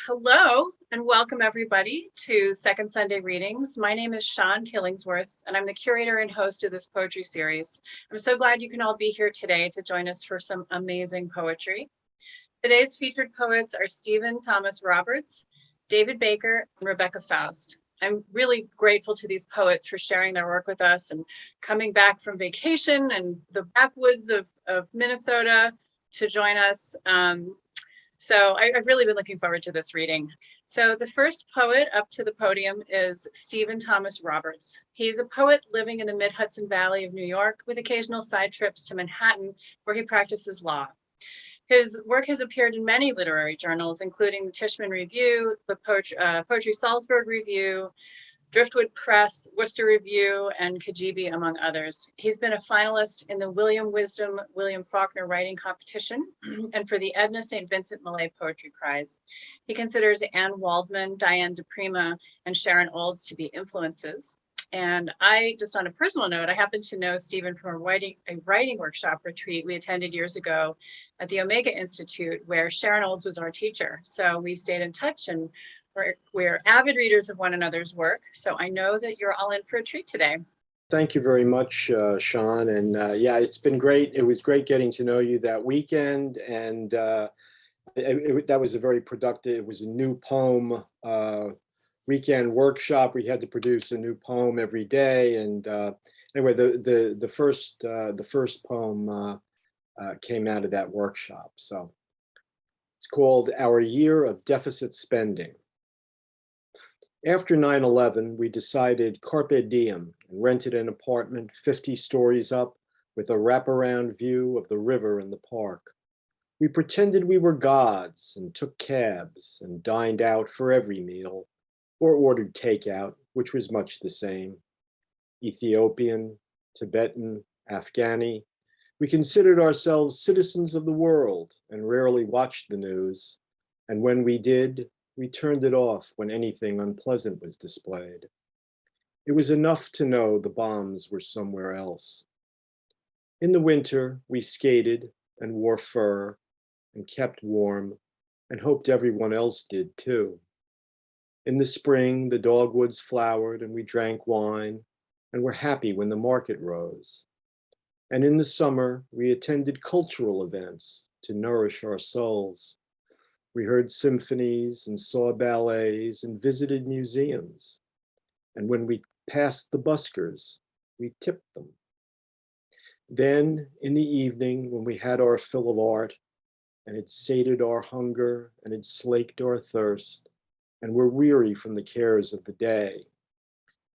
Hello and welcome everybody to Second Sunday Readings. My name is Shawn Killingsworth and I'm the curator and host of this poetry series. I'm so glad you can all be here today to join us for some amazing poetry. Today's featured poets are Stephen Thomas Roberts, David Baker, and Rebecca Faust. I'm really grateful to these poets for sharing their work with us and coming back from vacation and the backwoods of Minnesota to join us. So I've really been looking forward to this reading. So the first poet up to the podium is Stephen Thomas Roberts. He's a poet living in the Mid-Hudson Valley of New York with occasional side trips to Manhattan, where he practices law. His work has appeared in many literary journals, including the Tishman Review, the Poetry Salzburg Review, Driftwood Press, Worcester Review, and Cagibi, among others. He's been a finalist in the William Faulkner writing competition and for the Edna St. Vincent Millay Poetry Prize. He considers Anne Waldman, Diane di Prima, and Sharon Olds to be influences. And I, just on a personal note, I happen to know Stephen from a writing workshop retreat we attended years ago at the Omega Institute, where Sharon Olds was our teacher. So we stayed in touch and we're avid readers of one another's work, so I know that you're all in for a treat today. Thank you very much, Shawn. And yeah, it's been great. It was great getting to know you that weekend. And that was a very productive, it was a new poem weekend workshop. We had to produce a new poem every day. And anyway, the first poem came out of that workshop. So it's called Our Year of Deficit Spending. After 9/11, we decided carpe diem and rented an apartment 50 stories up with a wraparound view of the river and the park. We pretended we were gods and took cabs and dined out for every meal, or ordered takeout, which was much the same. Ethiopian, Tibetan, Afghani, we considered ourselves citizens of the world and rarely watched the news. And when we did, we turned it off when anything unpleasant was displayed. It was enough to know the bombs were somewhere else. In the winter, we skated and wore fur and kept warm and hoped everyone else did too. In the spring, the dogwoods flowered and we drank wine and were happy when the market rose. And in the summer, we attended cultural events to nourish our souls. We heard symphonies and saw ballets and visited museums. And when we passed the buskers, we tipped them. Then in the evening, when we had our fill of art and it sated our hunger and it slaked our thirst and were weary from the cares of the day,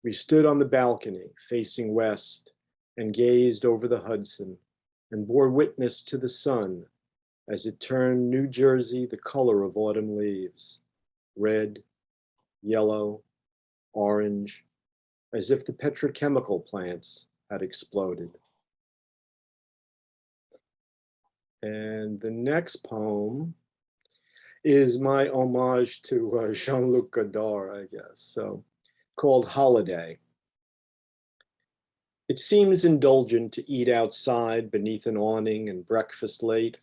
we stood on the balcony facing west and gazed over the Hudson and bore witness to the sun as it turned New Jersey the color of autumn leaves, red, yellow, orange, as if the petrochemical plants had exploded. And the next poem is my homage to Jean-Luc Godard, I guess, so called Holiday. It seems indulgent to eat outside beneath an awning and breakfast late.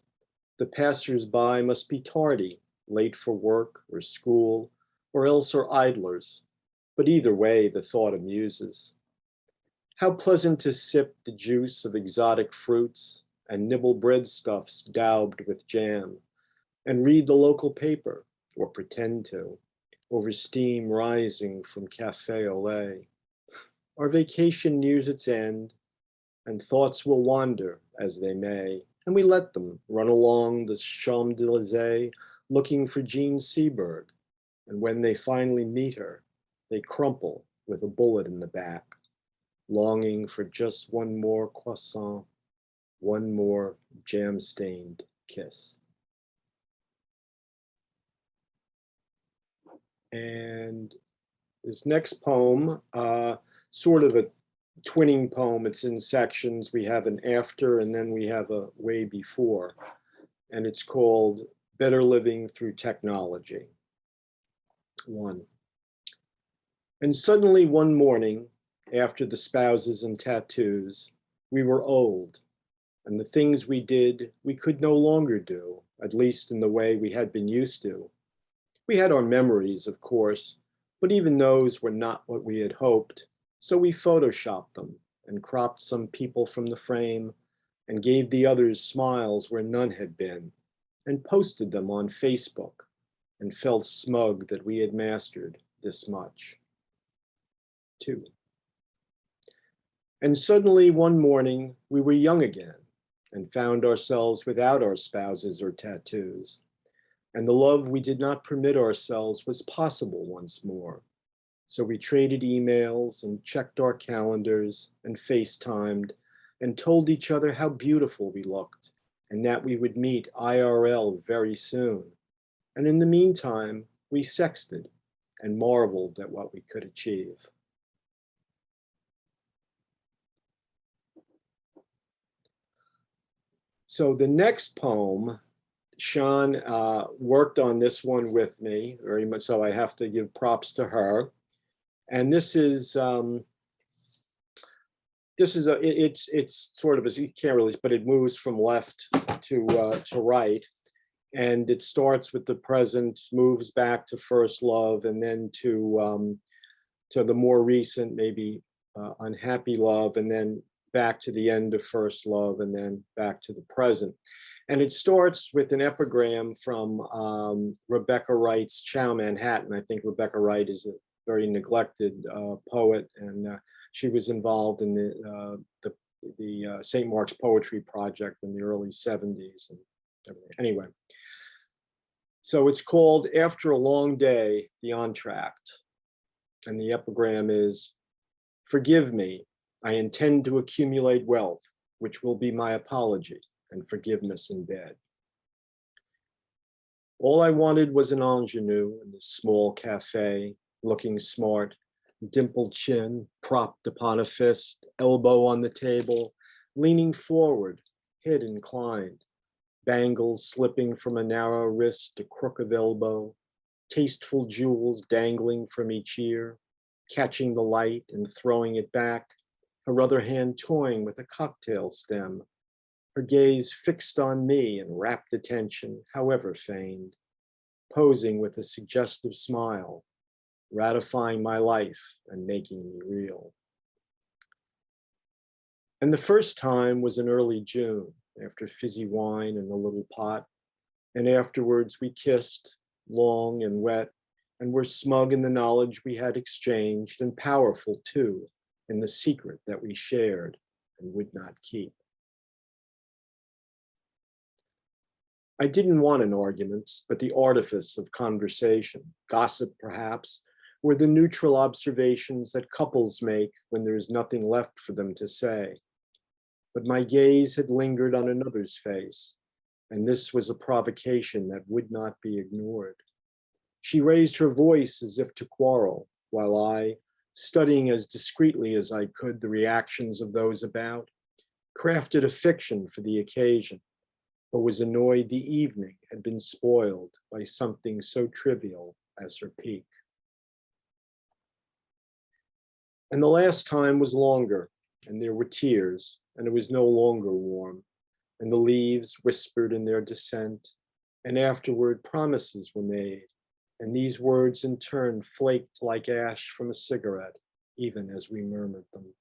The passers-by must be tardy, late for work or school, or else are idlers. But either way, the thought amuses. How pleasant to sip the juice of exotic fruits and nibble breadstuffs daubed with jam, and read the local paper, or pretend to, over steam rising from cafe au lait. Our vacation nears its end, and thoughts will wander as they may, and we let them run along the Champs-Élysées looking for Jean Seberg, and when they finally meet her, they crumple with a bullet in the back, longing for just one more croissant, one more jam-stained kiss. And this next poem, sort of a twinning poem. It's in sections. We have an after and then we have a way before. And it's called Better Living Through Technology. 1. And suddenly one morning, after the spouses and tattoos, we were old, and the things we did, we could no longer do, at least in the way we had been used to. We had our memories, of course, but even those were not what we had hoped, so we photoshopped them and cropped some people from the frame and gave the others smiles where none had been, and posted them on Facebook, and felt smug that we had mastered this much. 2. And suddenly one morning we were young again and found ourselves without our spouses or tattoos, and the love we did not permit ourselves was possible once more. So we traded emails and checked our calendars and FaceTimed and told each other how beautiful we looked and that we would meet IRL very soon. And in the meantime, we sexted and marveled at what we could achieve. So the next poem, Sean worked on this one with me very much, so I have to give props to her. And this is it's sort of, as you can't really, but it moves from left to right, and it starts with the present, moves back to first love, and then to the more recent, maybe unhappy love, and then back to the end of first love, and then back to the present. And it starts with an epigram from Rebecca Wright's Chow Manhattan. I think Rebecca Wright is a very neglected poet, and she was involved in the St. Mark's Poetry Project in the early 70s. And everything. Anyway, so it's called After a Long Day, the Entr'acte. And the epigram is, "Forgive me, I intend to accumulate wealth, which will be my apology and forgiveness in bed. All I wanted was an ingenue in this small cafe, looking smart, dimpled chin propped upon a fist, elbow on the table, leaning forward, head inclined, bangles slipping from a narrow wrist to crook of elbow, tasteful jewels dangling from each ear, catching the light and throwing it back, her other hand toying with a cocktail stem, her gaze fixed on me in rapt attention, however feigned, posing with a suggestive smile, ratifying my life and making me real." And the first time was in early June, after fizzy wine in a little pot, and afterwards we kissed, long and wet, and were smug in the knowledge we had exchanged, and powerful too, in the secret that we shared and would not keep. I didn't want an argument, but the artifice of conversation, gossip perhaps, were the neutral observations that couples make when there is nothing left for them to say. But my gaze had lingered on another's face, and this was a provocation that would not be ignored. She raised her voice as if to quarrel, while I, studying as discreetly as I could the reactions of those about, crafted a fiction for the occasion, but was annoyed the evening had been spoiled by something so trivial as her pique. And the last time was longer, and there were tears, and it was no longer warm, and the leaves whispered in their descent, and afterward promises were made, and these words in turn flaked like ash from a cigarette, even as we murmured them.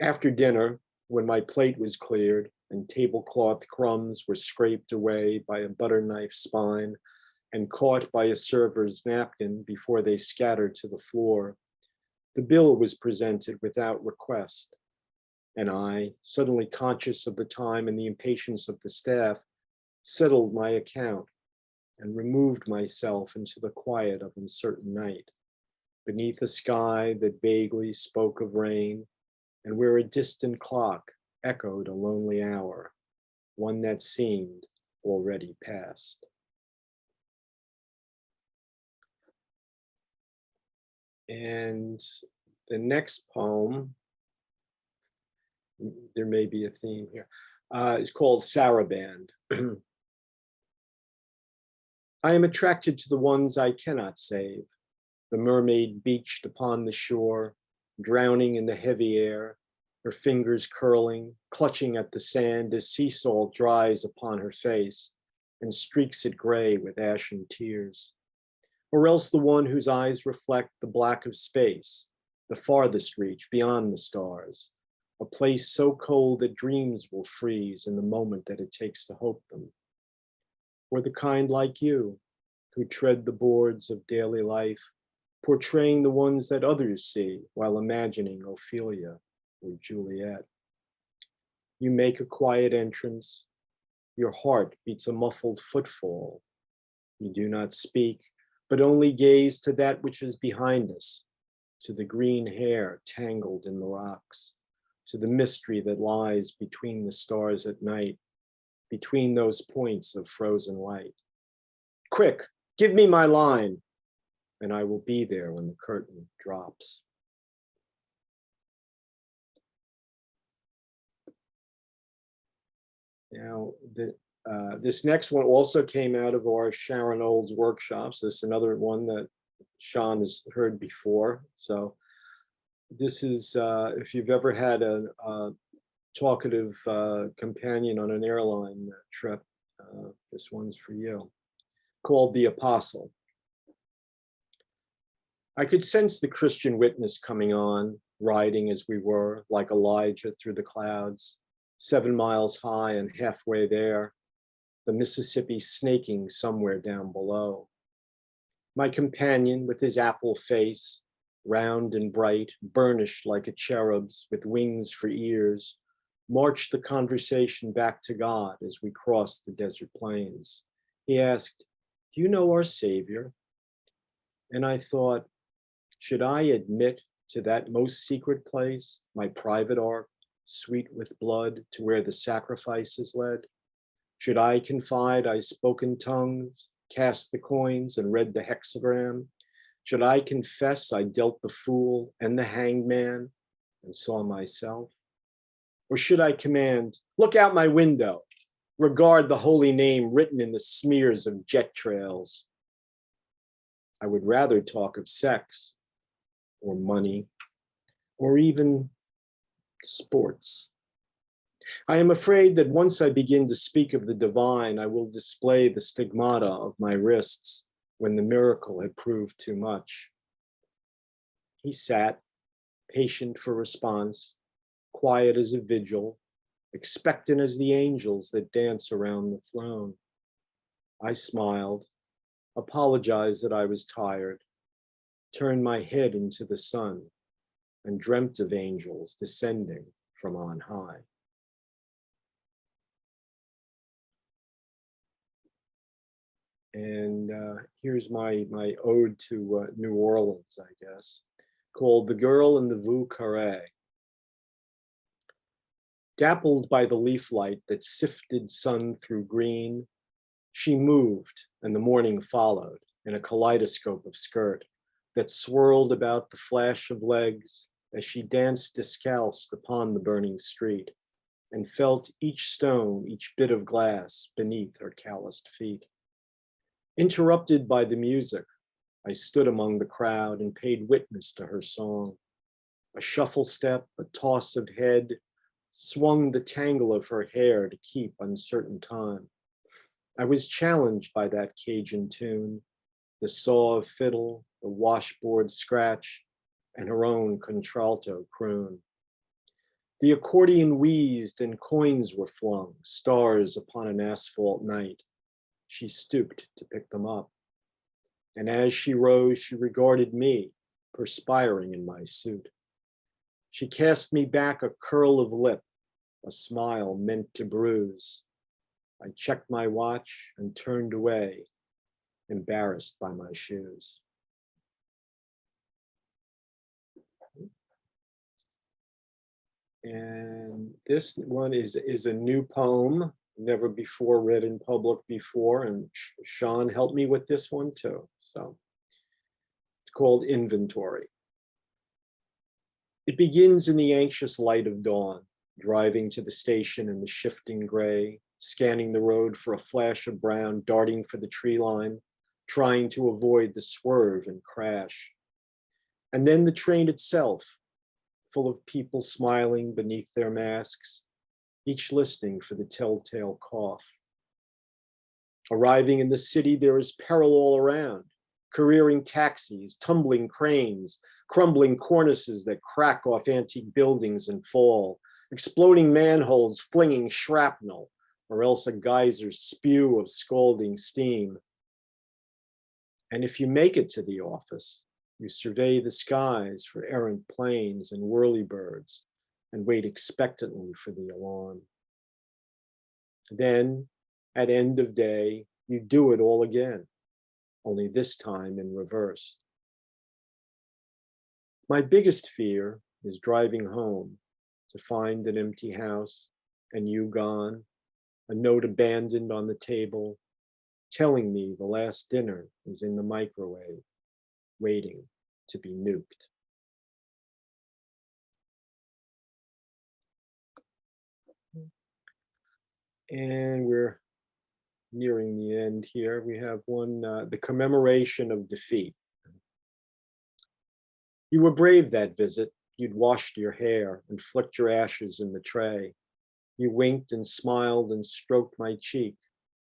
After dinner, when my plate was cleared and tablecloth crumbs were scraped away by a butter knife spine and caught by a server's napkin before they scattered to the floor, the bill was presented without request, and I, suddenly conscious of the time and the impatience of the staff, settled my account and removed myself into the quiet of uncertain night, beneath a sky that vaguely spoke of rain, and where a distant clock echoed a lonely hour, one that seemed already past. And the next poem, there may be a theme here, is called Saraband. I am attracted to the ones I cannot save, the mermaid beached upon the shore, drowning in the heavy air, her fingers curling, clutching at the sand as sea salt dries upon her face, and streaks it gray with ashen tears. Or else the one whose eyes reflect the black of space, the farthest reach beyond the stars, a place so cold that dreams will freeze in the moment that it takes to hope them. Or the kind like you, who tread the boards of daily life, portraying the ones that others see while imagining Ophelia or Juliet. You make a quiet entrance. Your heart beats a muffled footfall. You do not speak, but only gaze to that which is behind us, to the green hair tangled in the rocks, to the mystery that lies between the stars at night, between those points of frozen light. Quick, give me my line, and I will be there when the curtain drops. Now, this next one also came out of our Sharon Olds workshops. This is another one that Sean has heard before. So this is, if you've ever had a talkative companion on an airline trip, this one's for you, called The Apostle. I could sense the Christian witness coming on, riding as we were, like Elijah through the clouds, 7 miles high and halfway there, the Mississippi snaking somewhere down below. My companion, with his apple face, round and bright, burnished like a cherub's with wings for ears, marched the conversation back to God as we crossed the desert plains. He asked, "Do you know our Savior?" And I thought, should I admit to that most secret place, my private ark, sweet with blood, to where the sacrifices led? Should I confide I spoke in tongues, cast the coins, and read the hexagram? Should I confess I dealt the fool and the hanged man and saw myself? Or should I command, look out my window, regard the holy name written in the smears of jet trails? I would rather talk of sex, or money, or even sports. I am afraid that once I begin to speak of the divine, I will display the stigmata of my wrists when the miracle had proved too much. He sat, patient for response, quiet as a vigil, expectant as the angels that dance around the throne. I smiled, apologized that I was tired, turned my head into the sun, and dreamt of angels descending from on high. And here's my ode to New Orleans, I guess, called The Girl in the Vucara. Dappled by the leaf light that sifted sun through green, she moved, and the morning followed in a kaleidoscope of skirt that swirled about the flash of legs as she danced discalced upon the burning street and felt each stone, each bit of glass beneath her calloused feet. Interrupted by the music, I stood among the crowd and paid witness to her song. A shuffle step, a toss of head, swung the tangle of her hair to keep uncertain time. I was challenged by that Cajun tune, the saw of fiddle, the washboard scratch, and her own contralto croon. The accordion wheezed and coins were flung, stars upon an asphalt night. She stooped to pick them up. And as she rose, she regarded me, perspiring in my suit. She cast me back a curl of lip, a smile meant to bruise. I checked my watch and turned away, embarrassed by my shoes. And this one is a new poem, never before read in public before, and Sean helped me with this one too. So it's called Inventory. It begins in the anxious light of dawn, driving to the station in the shifting gray, scanning the road for a flash of brown, darting for the tree line, trying to avoid the swerve and crash. And then the train itself, full of people smiling beneath their masks, each listening for the telltale cough. Arriving in the city, there is peril all around. Careering taxis, tumbling cranes, crumbling cornices that crack off antique buildings and fall, exploding manholes flinging shrapnel, or else a geyser's spew of scalding steam. And if you make it to the office, you survey the skies for errant planes and whirlybirds and wait expectantly for the alarm. Then, at end of day, you do it all again, only this time in reverse. My biggest fear is driving home to find an empty house and you gone, a note abandoned on the table, telling me the last dinner is in the microwave, waiting to be nuked. And we're nearing the end here. We have one, the Commemoration of Defeat. You were brave that visit. You'd washed your hair and flicked your ashes in the tray. You winked and smiled and stroked my cheek,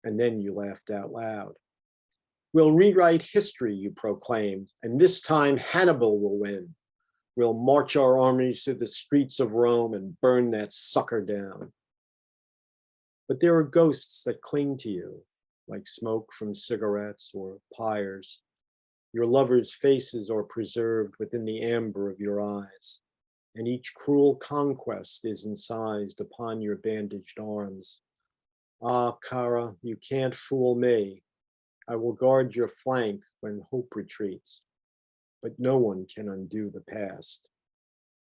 and then you laughed out loud. We'll rewrite history, you proclaimed, and this time Hannibal will win. We'll march our armies through the streets of Rome and burn that sucker down. But there are ghosts that cling to you, like smoke from cigarettes or pyres. Your lovers' faces are preserved within the amber of your eyes, and each cruel conquest is incised upon your bandaged arms. Ah, Cara, you can't fool me. I will guard your flank when hope retreats, but no one can undo the past.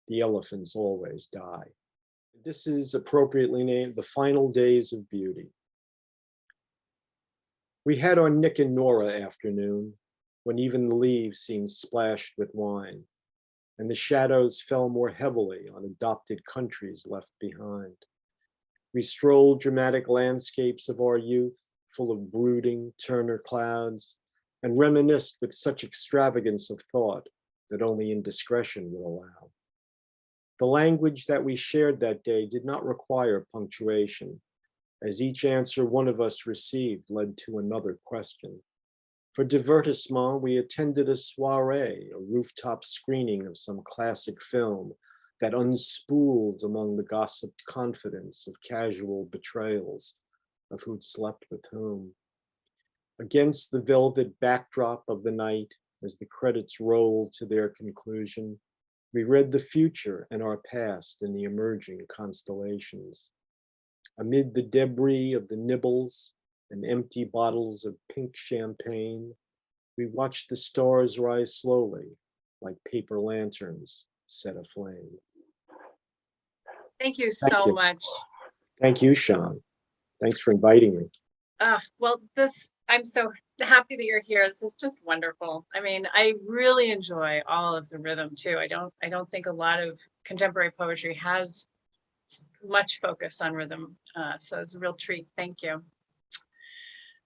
The elephants always die. This is appropriately named The Final Days of Beauty. We had our Nick and Nora afternoon, when even the leaves seemed splashed with wine, and the shadows fell more heavily on adopted countries left behind. We strolled dramatic landscapes of our youth, full of brooding Turner clouds, and reminisced with such extravagance of thought that only indiscretion would allow. The language that we shared that day did not require punctuation, as each answer one of us received led to another question. For divertissement, we attended a soiree, a rooftop screening of some classic film that unspooled among the gossiped confidence of casual betrayals of who'd slept with whom. Against the velvet backdrop of the night, as the credits rolled to their conclusion, we read the future and our past in the emerging constellations. Amid the debris of the nibbles and empty bottles of pink champagne, we watched the stars rise slowly, like paper lanterns set aflame. Thank you so much. Thank you, Sean. Thanks for inviting me. Well, I'm so happy that you're here. This is just wonderful. I mean, I really enjoy all of the rhythm too. I don't think a lot of contemporary poetry has much focus on rhythm. So it's a real treat. Thank you.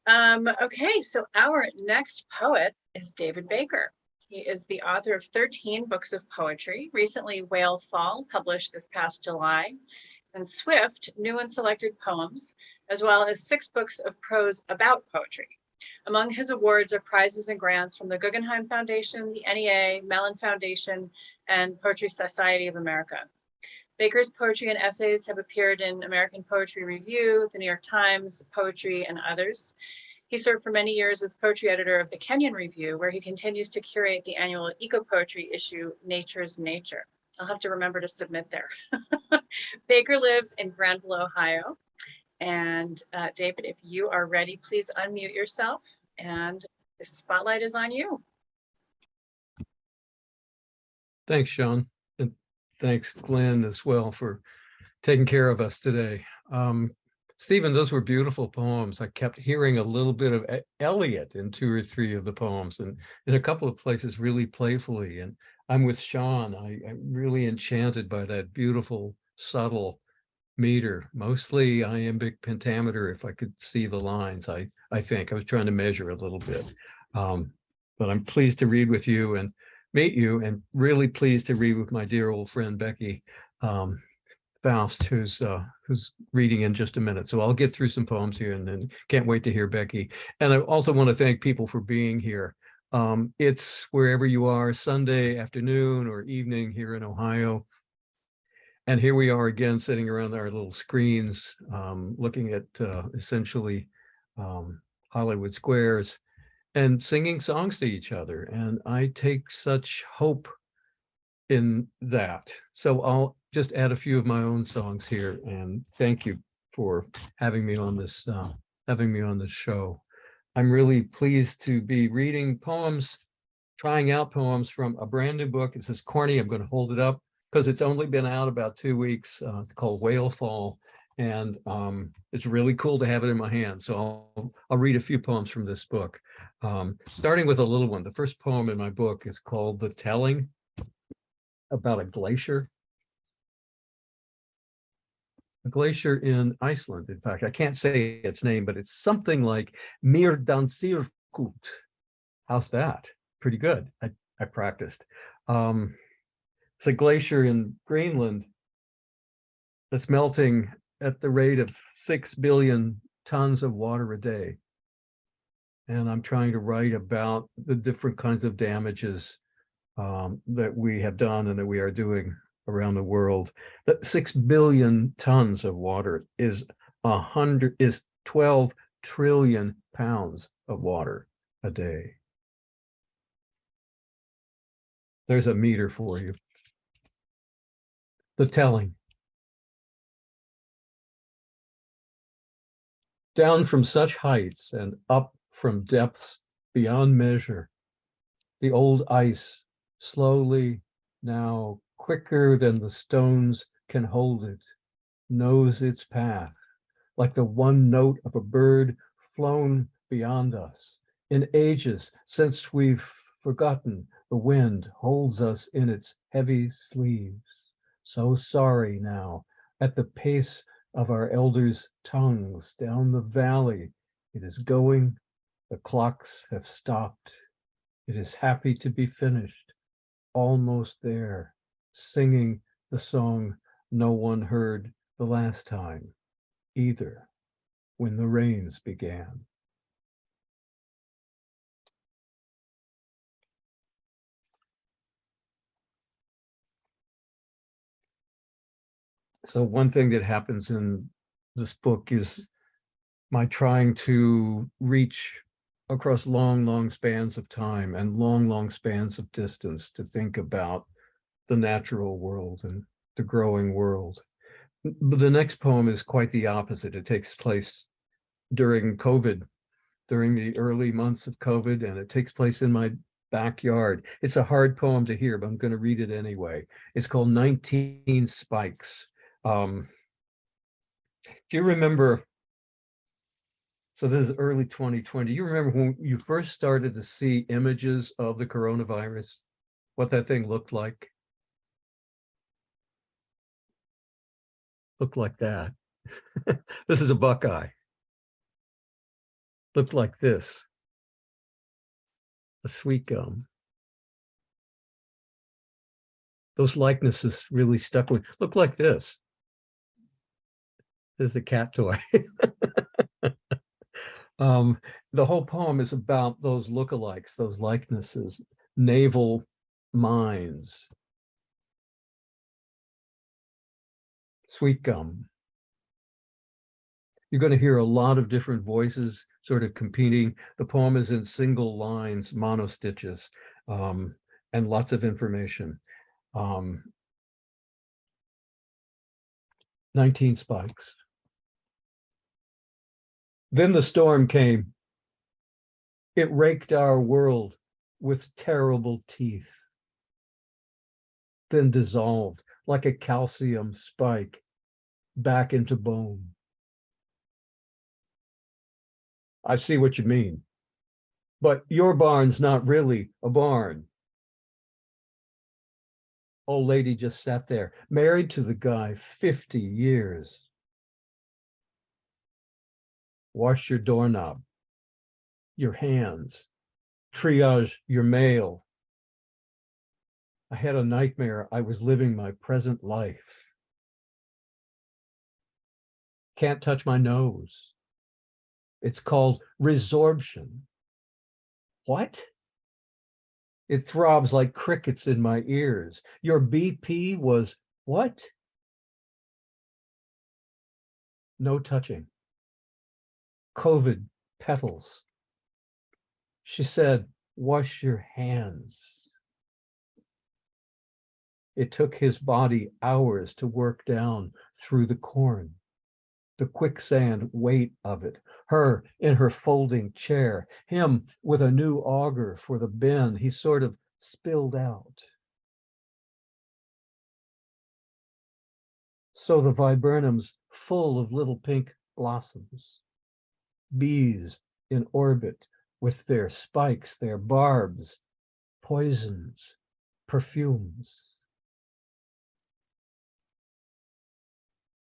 Okay, so our next poet is David Baker. He is the author of 13 books of poetry, recently Whale Fall, published this past July, and Swift, New and Selected Poems, as well as 6 books of prose about poetry. Among his awards are prizes and grants from the Guggenheim Foundation, the NEA, Mellon Foundation, and Poetry Society of America. Baker's poetry and essays have appeared in American Poetry Review, the New York Times, Poetry, and others. He served for many years as poetry editor of the Kenyon Review, where he continues to curate the annual eco-poetry issue, Nature's Nature. I'll have to remember to submit there. Baker lives in Granville, Ohio. And David, if you are ready, please unmute yourself, and the spotlight is on you. Thanks, Sean. And thanks, Glenn, as well, for taking care of us today. Stephen, those were beautiful poems. I kept hearing a little bit of Eliot in 2 or 3 of the poems, and in a couple of places really playfully. And I'm with Sean. I'm really enchanted by that beautiful, subtle meter, mostly iambic pentameter, if I could see the lines. I think I was trying to measure a little bit. But I'm pleased to read with you and meet you, and really pleased to read with my dear old friend Becky Faust, who's who's reading in just a minute. So I'll get through some poems here and then can't wait to hear Becky. And I also want to thank people for being here. It's wherever you are, Sunday afternoon or evening here in Ohio. And here we are again, sitting around our little screens, looking at essentially Hollywood squares and singing songs to each other. And I take such hope in that. So I'll just add a few of my own songs here. And thank you for having me on this show. I'm really pleased to be reading poems, trying out poems from a brand new book. It says corny. I'm going to hold it up because it's only been out about 2 weeks. It's called Whale Fall. And it's really cool to have it in my hand. So I'll read a few poems from this book. Starting with a little one. The first poem in my book is called The Telling, about a glacier. A glacier in Iceland, in fact. I can't say its name, but it's something like Mýrdalsjökull. How's that? Pretty good. I practiced. It's a glacier in Greenland that's melting at the rate of 6 billion tons of water a day. And I'm trying to write about the different kinds of damages that we have done and that we are doing around the world. That 6 billion tons of water is 12 trillion pounds of water a day. There's a meter for you. The Telling. Down from such heights and up from depths beyond measure, the old ice slowly, now quicker than the stones can hold it, knows its path, like the one note of a bird flown beyond us. In ages since we've forgotten, the wind holds us in its heavy sleeves. So sorry now, at the pace of our elders' tongues down the valley, it is going, the clocks have stopped. It is happy to be finished, almost there, singing the song no one heard the last time, either, when the rains began. So one thing that happens in this book is my trying to reach across long, long spans of time and long, long spans of distance to think about the natural world and the growing world. But the next poem is quite the opposite. It takes place during COVID, during the early months of COVID, and it takes place in my backyard. It's a hard poem to hear, but I'm going to read it anyway. It's called 19 Spikes. Do you remember? So this is early 2020. You remember when you first started to see images of the coronavirus, what that thing looked like? Looked like that. This is a buckeye. Looked like this. A sweet gum. Those likenesses really stuck with. Look like this. This is a cat toy. The whole poem is about those lookalikes, those likenesses, naval mines, sweet gum. You're going to hear a lot of different voices sort of competing. The poem is in single lines, monostitches, and lots of information. 19 spikes. Then the storm came. It raked our world with terrible teeth, then dissolved like a calcium spike back into bone. I see what you mean, but your barn's not really a barn. Old lady just sat there, married to the guy 50 years. Wash your doorknob, your hands, triage your mail. I had a nightmare I was living my present life. Can't touch my nose. It's called resorption. What? It throbs like crickets in my ears. Your BP was what? No touching. COVID petals. She said, wash your hands. It took his body hours to work down through the corn, the quicksand weight of it, her in her folding chair, him with a new auger for the bin he sort of spilled out. So the viburnums full of little pink blossoms, bees in orbit with their spikes, their barbs, poisons, perfumes.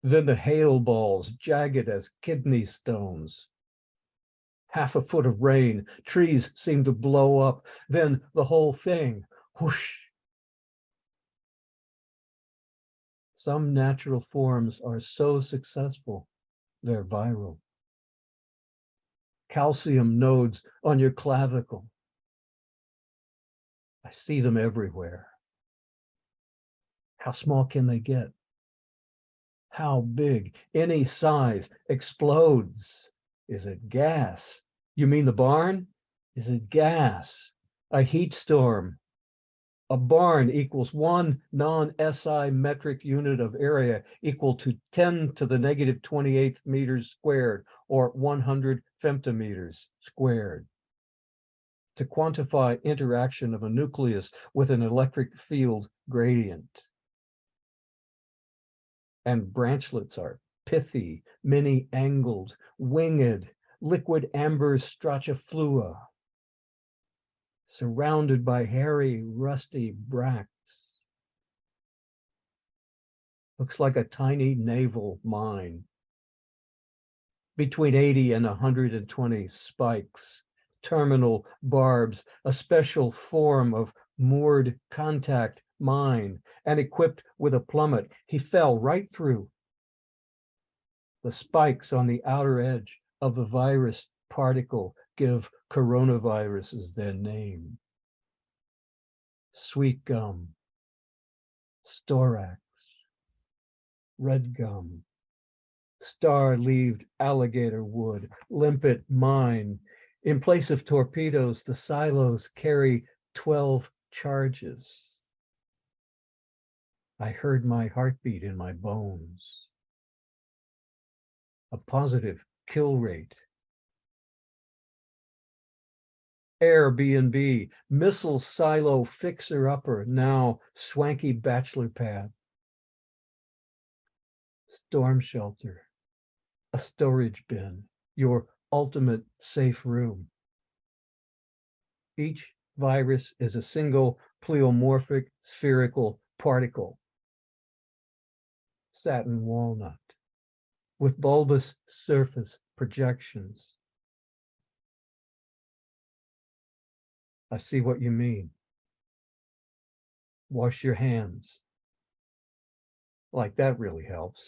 Then the hail balls, jagged as kidney stones. Half a foot of rain, trees seem to blow up, then the whole thing, whoosh. Some natural forms are so successful, they're viral. Calcium nodes on your clavicle. I see them everywhere. How small can they get? How big? Any size explodes. Is it gas? You mean the barn? Is it gas? A heat storm. A barn equals one non-SI metric unit of area equal to 10 to the negative 28th meters squared, or 100 femtometers squared. To quantify interaction of a nucleus with an electric field gradient. And branchlets are pithy, many-angled, winged, liquid amber straciflua, surrounded by hairy, rusty bracts. Looks like a tiny naval mine. Between 80 and 120 spikes, terminal barbs, a special form of moored contact mine, and equipped with a plummet. He fell right through. The spikes on the outer edge of the virus particle give coronaviruses their name. Sweet gum, storax, red gum, star-leaved alligator wood, limpet mine. In place of torpedoes, the silos carry 12 charges. I heard my heartbeat in my bones. A positive kill rate. Airbnb, missile silo fixer-upper, now swanky bachelor pad. Storm shelter, a storage bin, your ultimate safe room. Each virus is a single pleomorphic spherical particle. Satin walnut with bulbous surface projections. I see what you mean. Wash your hands. Like that really helps.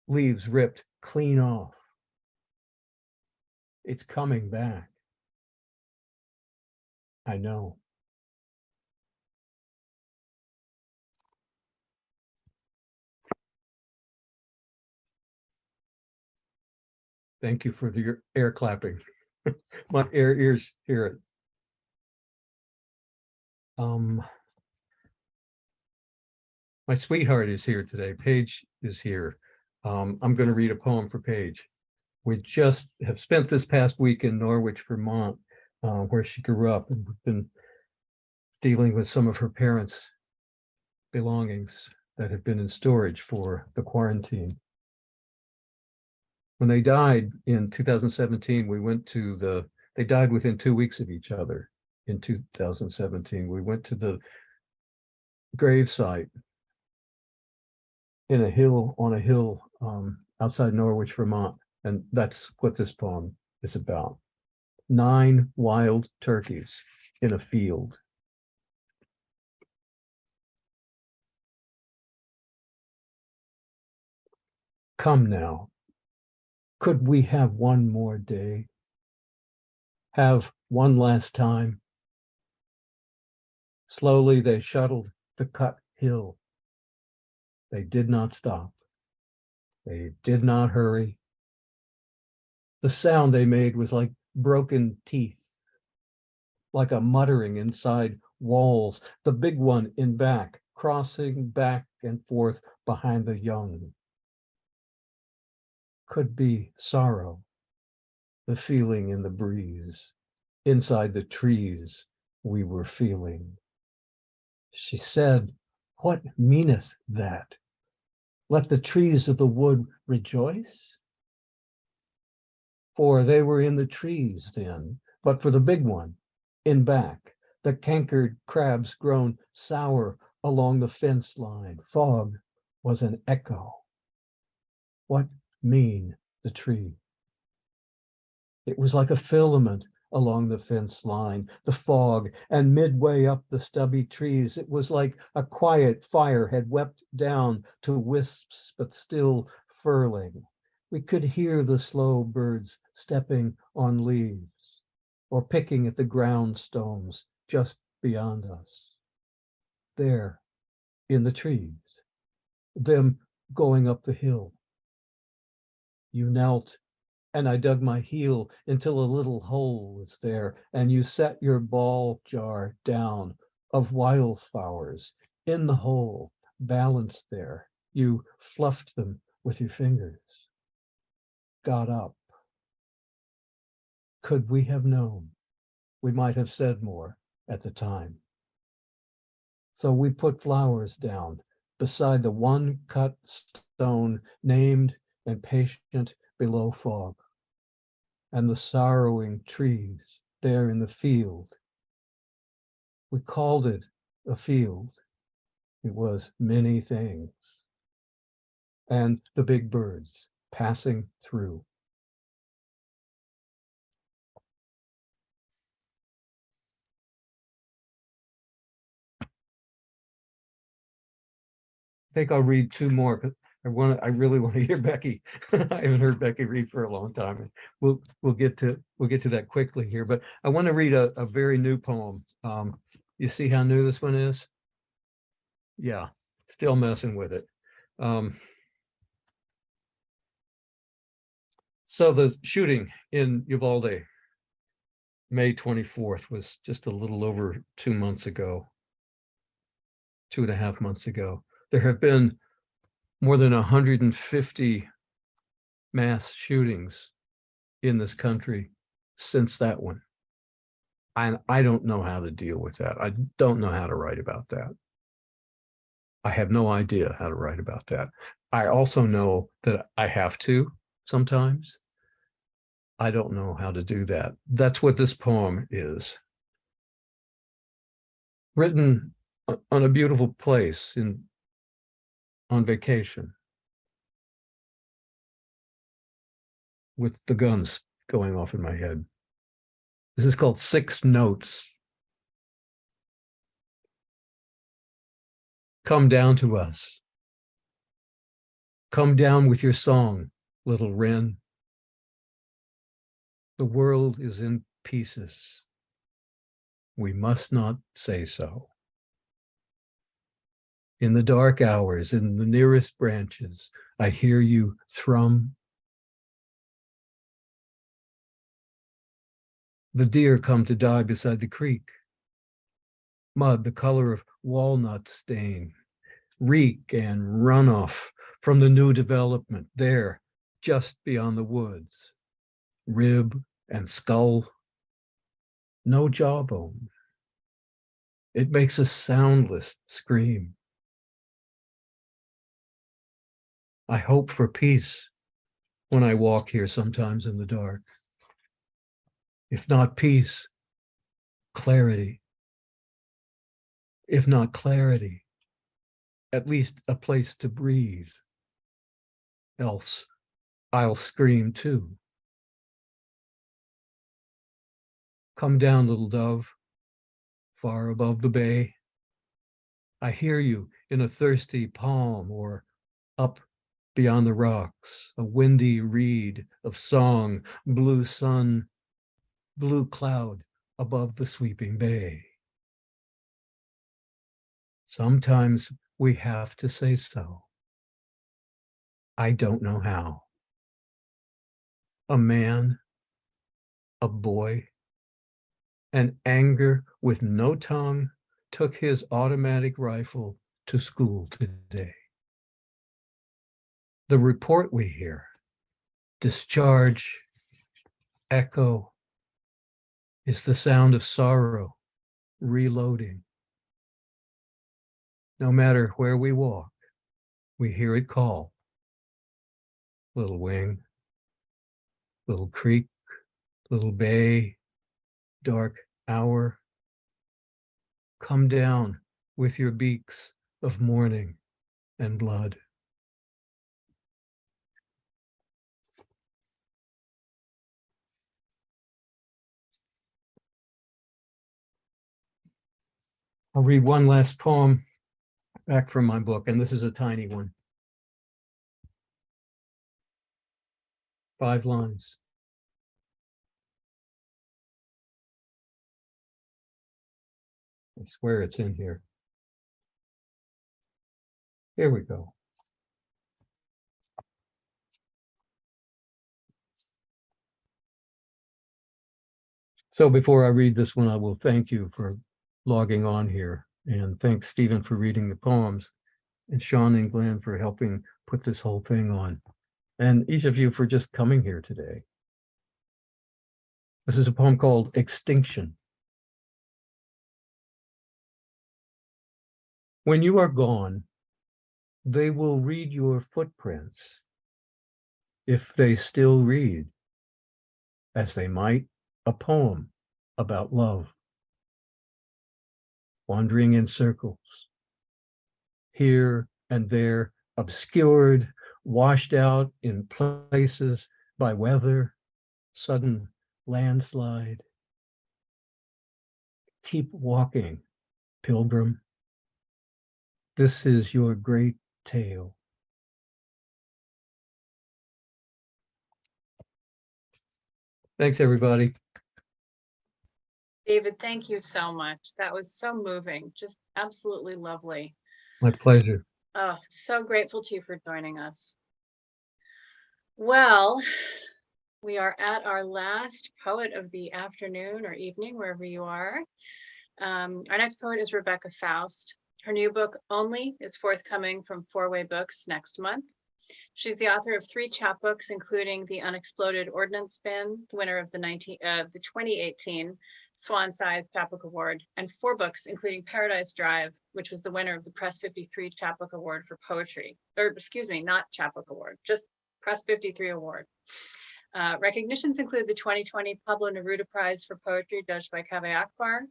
Leaves ripped clean off. It's coming back. I know. Thank you for the air clapping. My ears hear it. My sweetheart is here today. Paige is here. I'm going to read a poem for Paige. We just have spent this past week in Norwich, Vermont, where she grew up, and we've been dealing with some of her parents' belongings that have been in storage for the quarantine. When they died in 2017, we went to they died within 2 weeks of each other in 2017. We went to the gravesite on a hill outside Norwich, Vermont. And that's what this poem is about. 9 wild turkeys in a field. Come now, could we have one more day? Have one last time? Slowly they shuttled the cut hill. They did not stop. They did not hurry. The sound they made was like broken teeth, like a muttering inside walls, the big one in back, crossing back and forth behind the young. Could be sorrow, the feeling in the breeze, inside the trees we were feeling. She said, what meaneth that? Let the trees of the wood rejoice? For they were in the trees then, but for the big one, in back, the cankered crabs grown sour along the fence line. Fog was an echo. What mean the tree? It was like a filament along the fence line, the fog, and midway up the stubby trees, it was like a quiet fire had wept down to wisps, but still furling. We could hear the slow birds stepping on leaves or picking at the ground stones just beyond us. There, in the trees, them going up the hill. You knelt, and I dug my heel until a little hole was there, and you set your ball jar down of wildflowers in the hole, balanced there. You fluffed them with your fingers, got up. Could we have known? We might have said more at the time. So we put flowers down beside the one cut stone, named and patient below fog, and the sorrowing trees there in the field. We called it a field. It was many things. And the big birds passing through. I think I'll read two more because I really want to hear Becky. I haven't heard Becky read for a long time. We'll get to that quickly here, but I want to read a very new poem. You see how new this one is? Yeah, still messing with it. So the shooting in Uvalde, May 24th, was just a little over 2 months ago, 2.5 months ago. There have been more than 150 mass shootings in this country since that one. And I don't know how to deal with that. I don't know how to write about that. I have no idea how to write about that. I also know that I have to sometimes. I don't know how to do that. That's what this poem is. Written on a beautiful place on vacation, with the guns going off in my head. This is called 6 Notes. Come down to us. Come down with your song, little wren. The world is in pieces. We must not say so. In the dark hours, in the nearest branches, I hear you thrum. The deer come to die beside the creek. Mud the color of walnut stain, reek and runoff from the new development there, just beyond the woods. Rib and skull, no jawbone. It makes a soundless scream. I hope for peace when I walk here sometimes in the dark. If not peace, clarity. If not clarity, at least a place to breathe. Else, I'll scream too. Come down, little dove, far above the bay. I hear you in a thirsty palm or up Beyond the rocks, a windy reed of song, blue sun, blue cloud above the sweeping bay. Sometimes we have to say so. I don't know how. A man, a boy, an anger with no tongue took his automatic rifle to school today. The report we hear, discharge, echo, is the sound of sorrow, reloading. No matter where we walk, we hear it call. Little wing, little creek, little bay, dark hour. Come down with your beaks of mourning and blood. I'll read one last poem back from my book, and this is a tiny one. 5 lines. I swear it's in here. Here we go. So before I read this one, I will thank you for logging on here, and thanks Stephen for reading the poems, and Sean and Glenn for helping put this whole thing on, and each of you for just coming here today. This is a poem called Extinction. When you are gone, they will read your footprints, if they still read, as they might, a poem about love. Wandering in circles, here and there, obscured, washed out in places by weather, sudden landslide. Keep walking, pilgrim. This is your great tale. Thanks, everybody. David, thank you so much. That was so moving, just absolutely lovely. My pleasure. Oh, so grateful to you for joining us. Well, we are at our last poet of the afternoon or evening, wherever you are. Our next poet is Rebecca Faust. Her new book, Only, is forthcoming from Four-Way Books next month. She's the author of 3 chapbooks, including The Unexploded Ordnance Bin, winner of the 2018 Swan Side Chapbook Award, and 4 books, including Paradise Drive, which was the winner of the Press 53 Chapbook Award for Poetry. Or, excuse me, not Chapbook Award, just Press 53 Award. Recognitions include the 2020 Pablo Neruda Prize for Poetry, judged by Kaveh Akbar,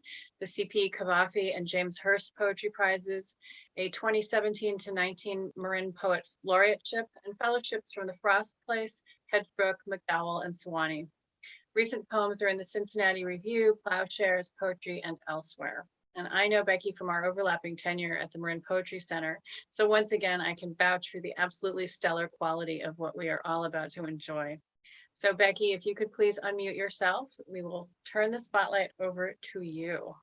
the C.P. Cavafy and James Hurst Poetry Prizes, a 2017-19 Marin Poet Laureateship, and fellowships from the Frost Place, Hedgebrook, McDowell, and Sewanee. Recent poems are in the Cincinnati Review, Plowshares, Poetry, and elsewhere. And I know Becky from our overlapping tenure at the Marin Poetry Center. So once again, I can vouch for the absolutely stellar quality of what we are all about to enjoy. So Becky, if you could please unmute yourself, we will turn the spotlight over to you.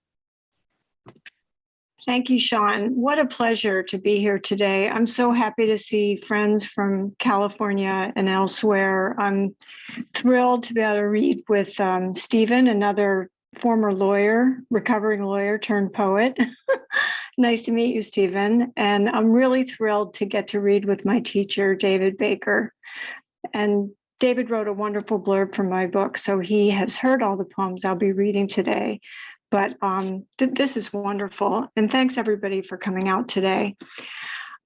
Thank you, Sean. What a pleasure to be here today. I'm so happy to see friends from California and elsewhere. I'm thrilled to be able to read with Stephen, another former lawyer, recovering lawyer turned poet. Nice to meet you, Stephen. And I'm really thrilled to get to read with my teacher, David Baker. And David wrote a wonderful blurb for my book, so he has heard all the poems I'll be reading today. But this is wonderful. And thanks, everybody, for coming out today.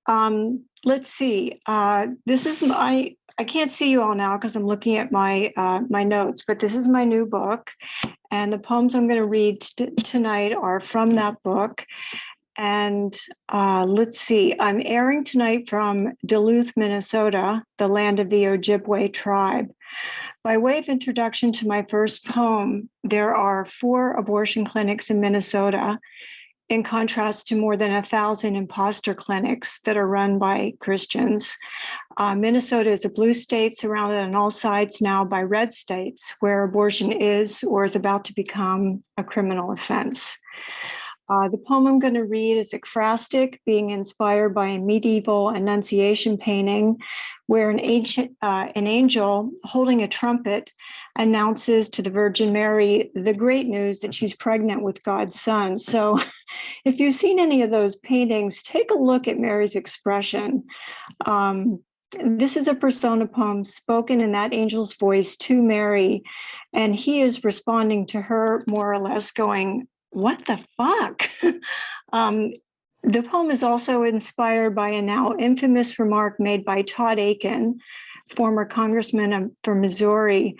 Let's see. This is I can't see you all now because I'm looking at my notes, but this is my new book. And the poems I'm going to read tonight are from that book. And let's see, I'm airing tonight from Duluth, Minnesota, the land of the Ojibwe tribe. By way of introduction to my first poem, there are 4 abortion clinics in Minnesota, in contrast to more than 1,000 imposter clinics that are run by Christians. Minnesota is a blue state surrounded on all sides now by red states where abortion is or is about to become a criminal offense. The poem I'm going to read is ekphrastic, being inspired by a medieval Annunciation painting where an angel holding a trumpet announces to the Virgin Mary the great news that she's pregnant with God's son. So if you've seen any of those paintings, take a look at Mary's expression. This is a persona poem spoken in that angel's voice to Mary, and he is responding to her more or less going, "What the fuck?" The poem is also inspired by a now infamous remark made by Todd Akin, former congressman from Missouri,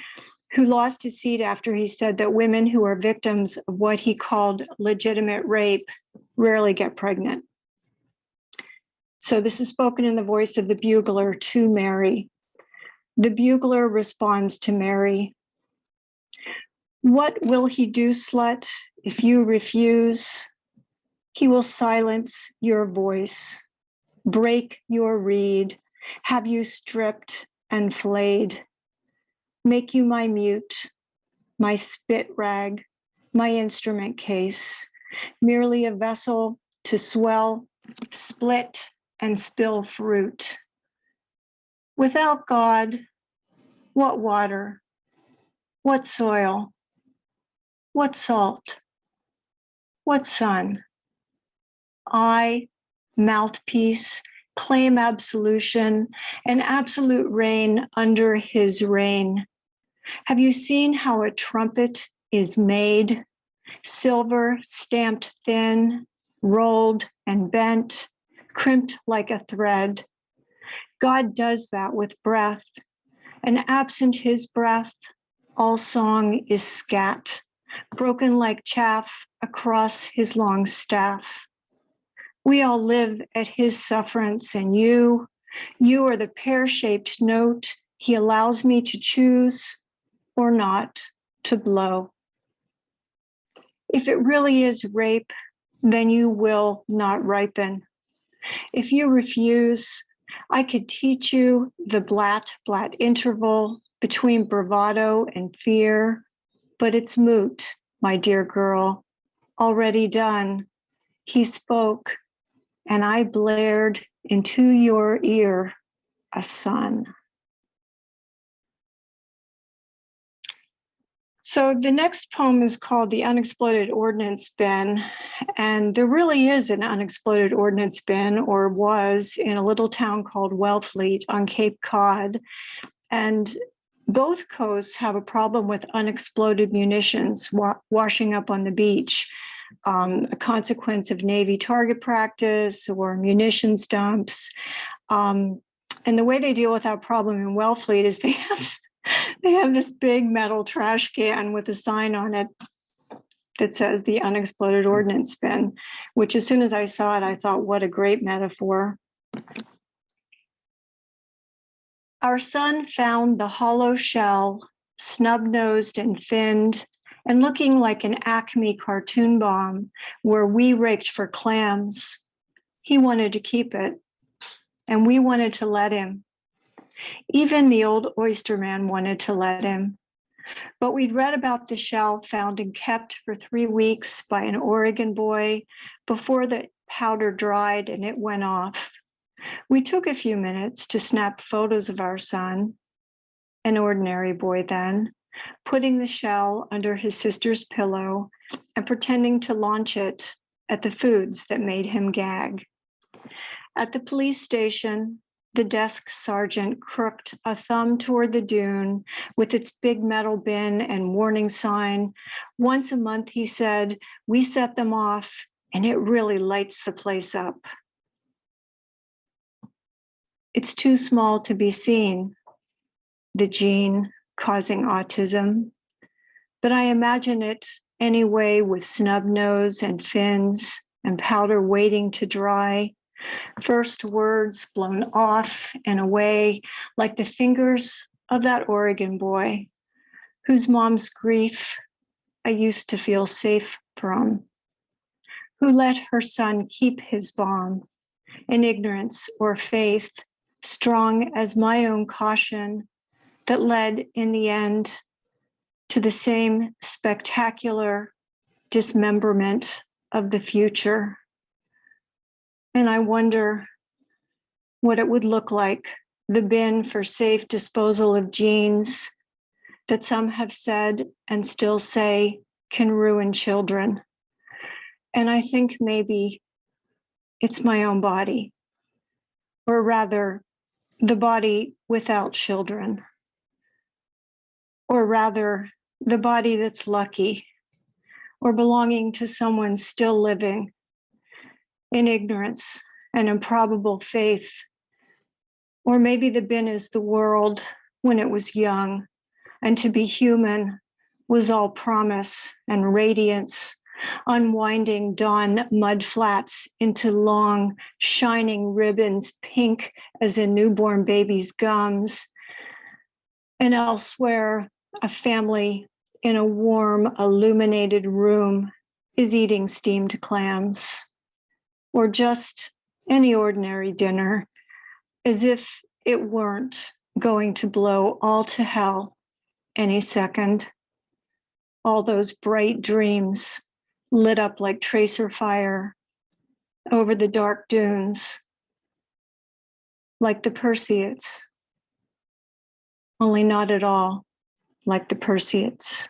who lost his seat after he said that women who are victims of what he called legitimate rape rarely get pregnant. So this is spoken in the voice of the bugler to Mary. The bugler responds to Mary. "What will he do, slut, if you refuse? He will silence your voice, break your reed, have you stripped and flayed, make you my mute, my spit rag, my instrument case, merely a vessel to swell, split, and spill fruit. Without God, what water, what soil, what salt, what sun? I, mouthpiece, claim absolution and absolute reign under his reign. Have you seen how a trumpet is made? Silver stamped thin, rolled and bent, crimped like a thread. God does that with breath, and absent his breath, all song is scat, broken like chaff across his long staff. We all live at his sufferance, and you are the pear-shaped note he allows me to choose or not to blow. If it really is rape, then you will not ripen. If you refuse, I could teach you the blat interval between bravado and fear, but it's moot, my dear girl, already done. He spoke, and I blared into your ear a son. So the next poem is called The Unexploded Ordnance Bin, and there really is an unexploded ordnance bin, or was, in a little town called Wellfleet on Cape Cod. And both coasts have a problem with unexploded munitions washing up on the beach, a consequence of Navy target practice or munitions dumps. And the way they deal with that problem in Wellfleet is they have this big metal trash can with a sign on it that says the unexploded ordnance bin, which as soon as I saw it, I thought, what a great metaphor. Our son found the hollow shell, snub-nosed and finned, and looking like an Acme cartoon bomb where we raked for clams. He wanted to keep it, and we wanted to let him. Even the old oyster man wanted to let him. But we'd read about the shell found and kept for 3 weeks by an Oregon boy before the powder dried and it went off. We took a few minutes to snap photos of our son, an ordinary boy then, putting the shell under his sister's pillow and pretending to launch it at the foods that made him gag. At the police station, the desk sergeant crooked a thumb toward the dune with its big metal bin and warning sign. Once a month, he said, we set them off and it really lights the place up. It's too small to be seen, the gene causing autism, but I imagine it anyway with snub nose and fins and powder waiting to dry. First words blown off and away like the fingers of that Oregon boy whose mom's grief I used to feel safe from, who let her son keep his balm in ignorance or faith, strong as my own caution that led in the end to the same spectacular dismemberment of the future. And I wonder what it would look like, the bin for safe disposal of genes that some have said and still say can ruin children. And I think maybe it's my own body, or rather, the body without children, or rather, the body that's lucky, or belonging to someone still living in ignorance and improbable faith. Or maybe the bin is the world when it was young, and to be human was all promise and radiance, unwinding dawn mud flats into long, shining ribbons, pink as a newborn baby's gums. And elsewhere, a family in a warm, illuminated room is eating steamed clams, or just any ordinary dinner, as if it weren't going to blow all to hell any second. All those bright dreams lit up like tracer fire over the dark dunes, like the Perseids, only not at all like the Perseids.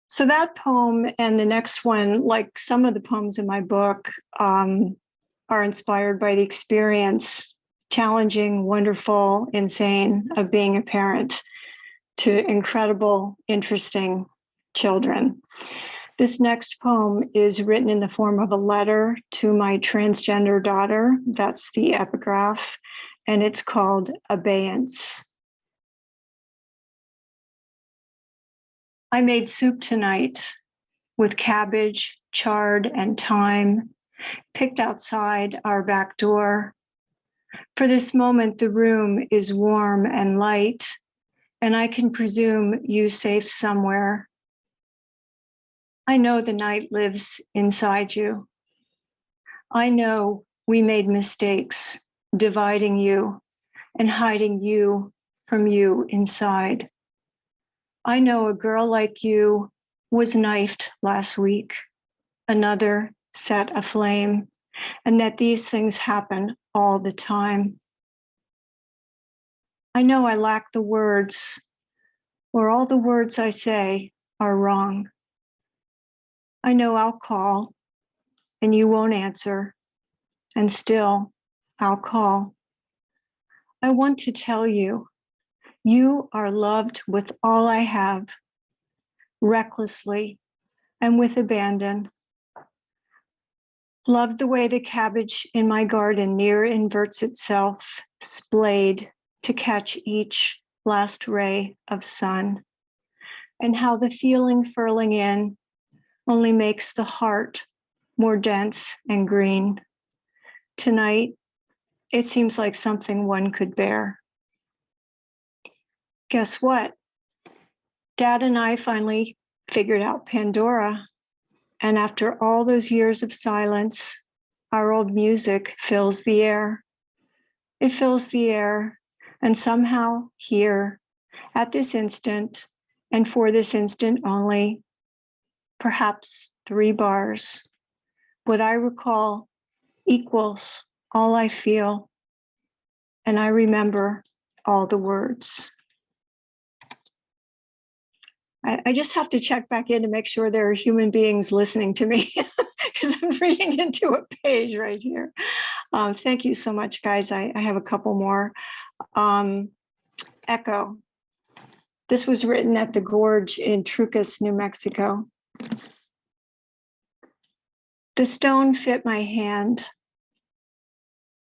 So that poem and the next one, like some of the poems in my book, are inspired by the experience, challenging, wonderful, insane, of being a parent to incredible, interesting children. This next poem is written in the form of a letter to my transgender daughter. That's the epigraph, and it's called Abeyance. I made soup tonight with cabbage, chard, and thyme, picked outside our back door. For this moment, the room is warm and light, and I can presume you safe somewhere. I know the night lives inside you. I know we made mistakes, dividing you and hiding you from you inside. I know a girl like you was knifed last week, another set aflame, and that these things happen all the time. I know I lack the words, or all the words I say are wrong. I know I'll call, and you won't answer, and still I'll call. I want to tell you, you are loved with all I have, recklessly and with abandon. Loved the way the cabbage in my garden near inverts itself, splayed to catch each last ray of sun, and how the feeling furling in only makes the heart more dense and green. Tonight, it seems like something one could bear. Guess what? Dad and I finally figured out Pandora. And after all those years of silence, our old music fills the air. It fills the air, and somehow here, at this instant, and for this instant only, perhaps 3 bars, what I recall equals all I feel, and I remember all the words. I just have to check back in to make sure there are human beings listening to me because I'm reading into a page right here. Thank you so much, guys. I have a couple more. Echo. This was written at the gorge in Trucas, New Mexico. The stone fit my hand.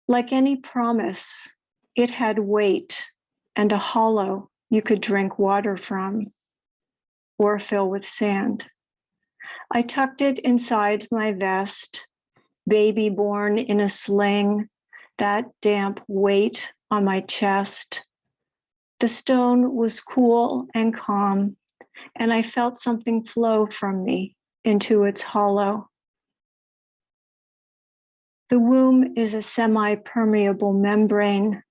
Like any promise, it had weight and a hollow you could drink water from or fill with sand. I tucked it inside my vest, baby born in a sling, that damp weight on my chest. The stone was cool and calm, and I felt something flow from me into its hollow. The womb is a semi-permeable membrane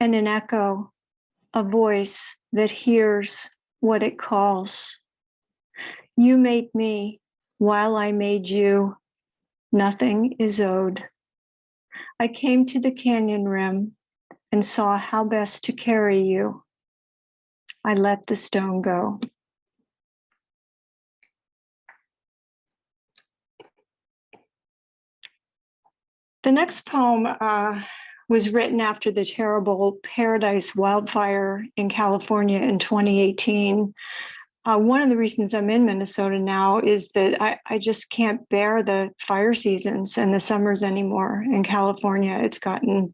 and an echo, a voice that hears what it calls. You made me while I made you. Nothing is owed. I came to the canyon rim and saw how best to carry you. I let the stone go. The next poem was written after the terrible Paradise wildfire in California in 2018. One of the reasons I'm in Minnesota now is that I just can't bear the fire seasons and the summers anymore in California. It's gotten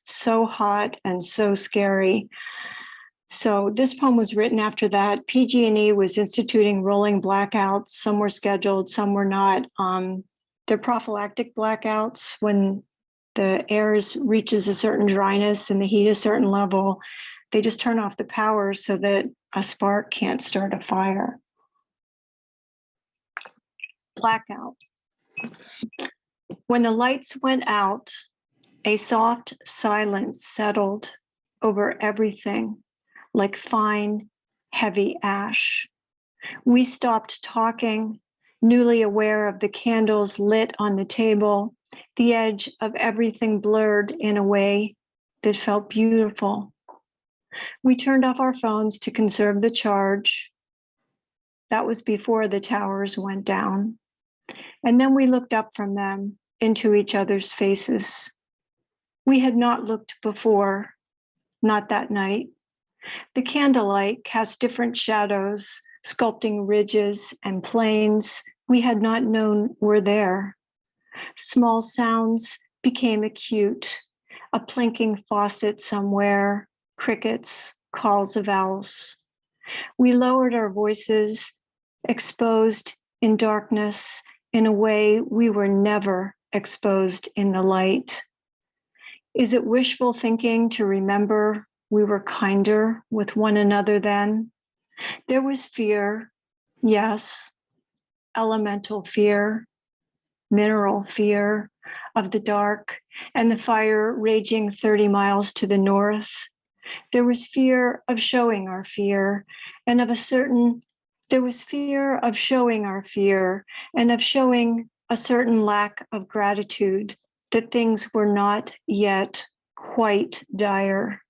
so hot and so scary. So this poem was written after that. PG&E was instituting rolling blackouts. Some were scheduled, some were not. They're prophylactic blackouts when the air reaches a certain dryness and the heat a certain level. They just turn off the power so that a spark can't start a fire. Blackout. When the lights went out, a soft silence settled over everything like fine, heavy ash. We stopped talking, newly aware of the candles lit on the table, the edge of everything blurred in a way that felt beautiful. We turned off our phones to conserve the charge. That was before the towers went down. And then we looked up from them into each other's faces. We had not looked before, not that night. The candlelight cast different shadows, sculpting ridges and plains we had not known were there. Small sounds became acute, a plinking faucet somewhere, crickets, calls of owls. We lowered our voices, exposed in darkness in a way we were never exposed in the light. Is it wishful thinking to remember we were kinder with one another then? There was fear, yes, elemental fear, mineral fear of the dark and the fire raging 30 miles to the north. There was fear of showing our fear and of there was fear of showing our fear and of showing a certain lack of gratitude that things were not yet quite dire.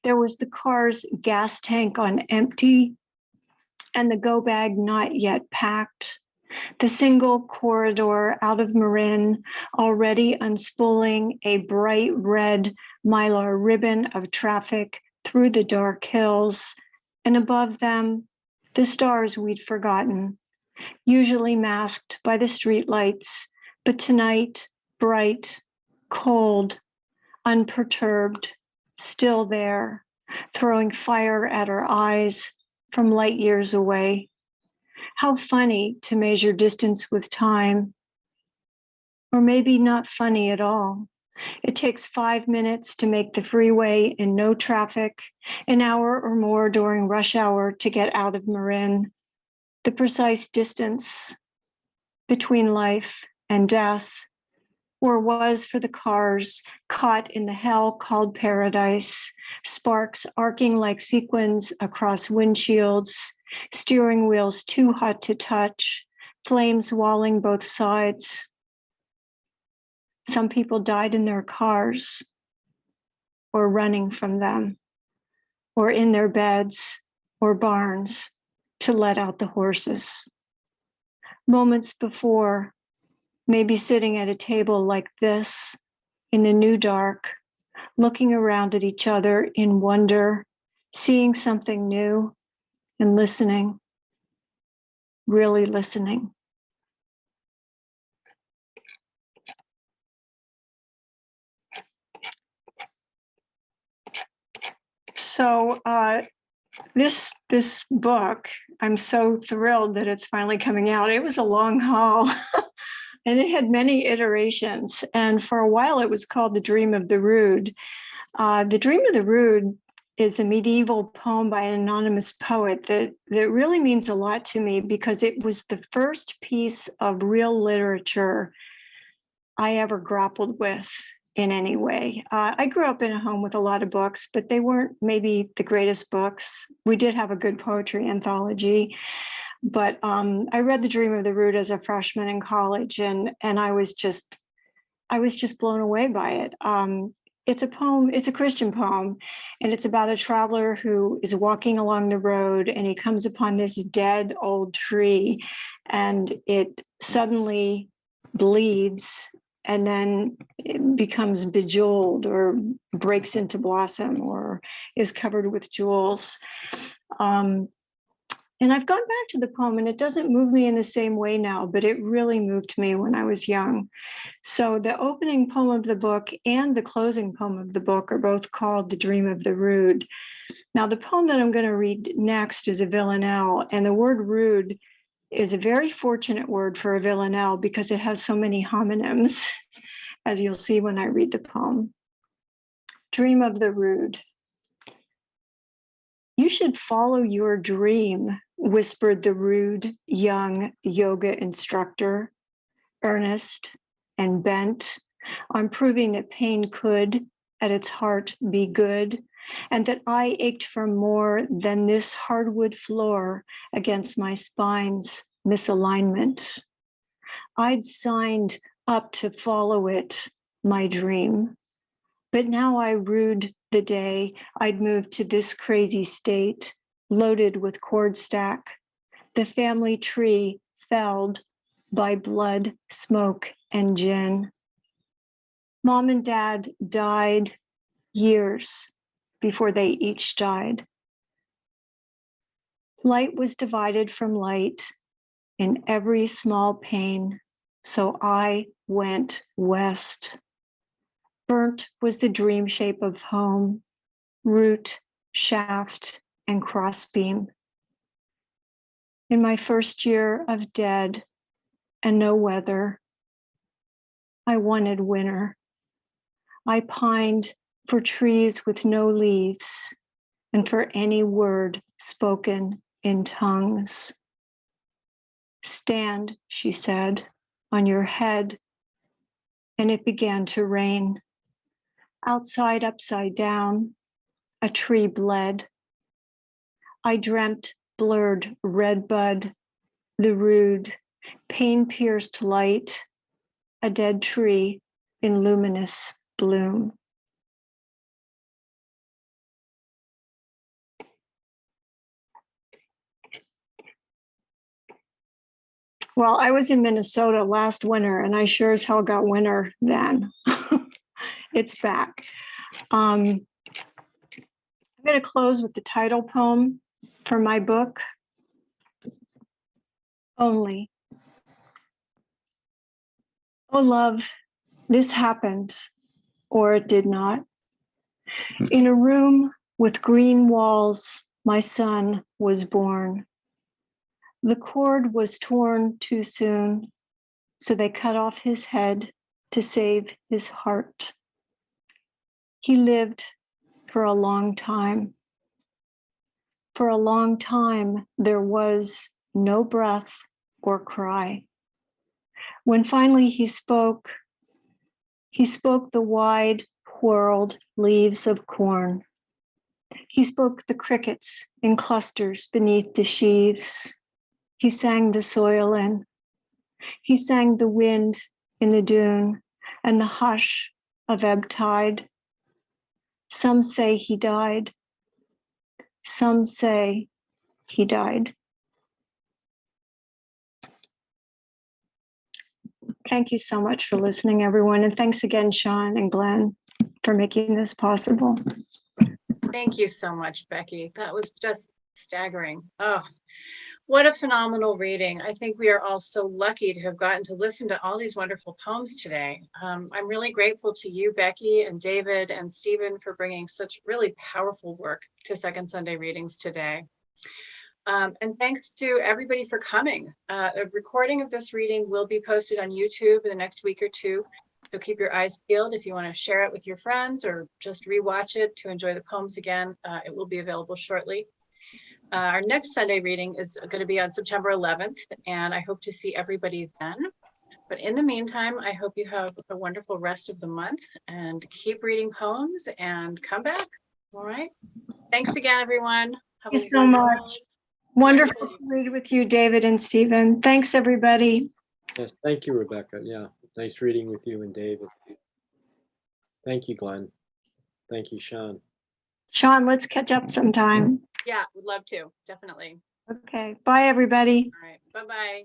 There was the car's gas tank on empty and the go bag not yet packed. The single corridor out of Marin already unspooling a bright red mylar ribbon of traffic through the dark hills, and above them, the stars we'd forgotten, usually masked by the streetlights, but tonight, bright, cold, unperturbed, still there, throwing fire at our eyes from light years away. How funny to measure distance with time, or maybe not funny at all. It takes 5 minutes to make the freeway in no traffic, an hour or more during rush hour to get out of Marin. The precise distance between life and death, or was for the cars caught in the hell called paradise, sparks arcing like sequins across windshields, steering wheels too hot to touch, flames walling both sides. Some people died in their cars, or running from them, or in their beds or barns to let out the horses. Moments before, maybe sitting at a table like this in the new dark, looking around at each other in wonder, seeing something new and listening, really listening. So this book, I'm so thrilled that it's finally coming out. It was a long haul and it had many iterations. And for a while it was called The Dream of the Rude. The Dream of the Rude is a medieval poem by an anonymous poet that really means a lot to me because it was the first piece of real literature I ever grappled with in any way. I grew up in a home with a lot of books, but they weren't maybe the greatest books. We did have a good poetry anthology, but I read The Dream of the Root as a freshman in college, and I was just blown away by it. It's a poem, it's a Christian poem, and it's about a traveler who is walking along the road and he comes upon this dead old tree and it suddenly bleeds and then it becomes bejeweled or breaks into blossom or is covered with jewels. And I've gone back to the poem and it doesn't move me in the same way now, but it really moved me when I was young. So the opening poem of the book and the closing poem of the book are both called The Dream of the Rude. Now the poem that I'm going to read next is a villanelle, and the word rude is a very fortunate word for a villanelle because it has so many homonyms, as you'll see when I read the poem. Dream of the Rude. You should follow your dream, whispered the rude young yoga instructor, earnest and bent on proving that pain could at its heart be good, and that I ached for more than this hardwood floor against my spine's misalignment. I'd signed up to follow it, my dream, but now I rued the day I'd moved to this crazy state, loaded with cord stack, the family tree felled by blood, smoke, and gin. Mom and Dad died years before they each died. Light was divided from light in every small pane, so I went west. Burnt was the dream shape of home, root, shaft, and crossbeam. In my first year of dead and no weather, I wanted winter. I pined for trees with no leaves and for any word spoken in tongues. Stand, she said, on your head, and it began to rain. Outside, upside down, a tree bled. I dreamt blurred red bud, the rude, pain-pierced light, a dead tree in luminous bloom. Well, I was in Minnesota last winter, and I sure as hell got winter then. It's back. I'm going to close with the title poem for my book, Only. Oh, love, this happened, or it did not. In a room with green walls, my son was born. The cord was torn too soon, so they cut off his head to save his heart. He lived for a long time. For a long time, there was no breath or cry. When finally he spoke the wide, whorled leaves of corn. He spoke the crickets in clusters beneath the sheaves. He sang the soil in. He sang the wind in the dune and the hush of ebb tide. Some say he died. Some say he died. Thank you so much for listening, everyone. And thanks again, Sean and Glenn, for making this possible. Thank you so much, Becky. That was just staggering. Oh, what a phenomenal reading. I think we are all so lucky to have gotten to listen to all these wonderful poems today. I'm really grateful to you, Becky, and David and Stephen for bringing such really powerful work to Second Sunday Readings today. And thanks to everybody for coming. A recording of this reading will be posted on YouTube in the next week or two. So keep your eyes peeled if you want to share it with your friends or just rewatch it to enjoy the poems again. It will be available shortly. Our next Sunday reading is going to be on September 11th, and I hope to see everybody then. But in the meantime, I hope you have a wonderful rest of the month and keep reading poems and come back. All right. Thanks again, everyone. Have Thank you so much. Wonderful to read with you, David and Stephen. Thanks, everybody. Yes, thank you, Rebecca. Yeah, nice reading with you and David. Thank you, Glenn. Thank you, Sean. Sean, let's catch up sometime. Yeah, would love to. Definitely. Okay. Bye, everybody. All right. Bye-bye.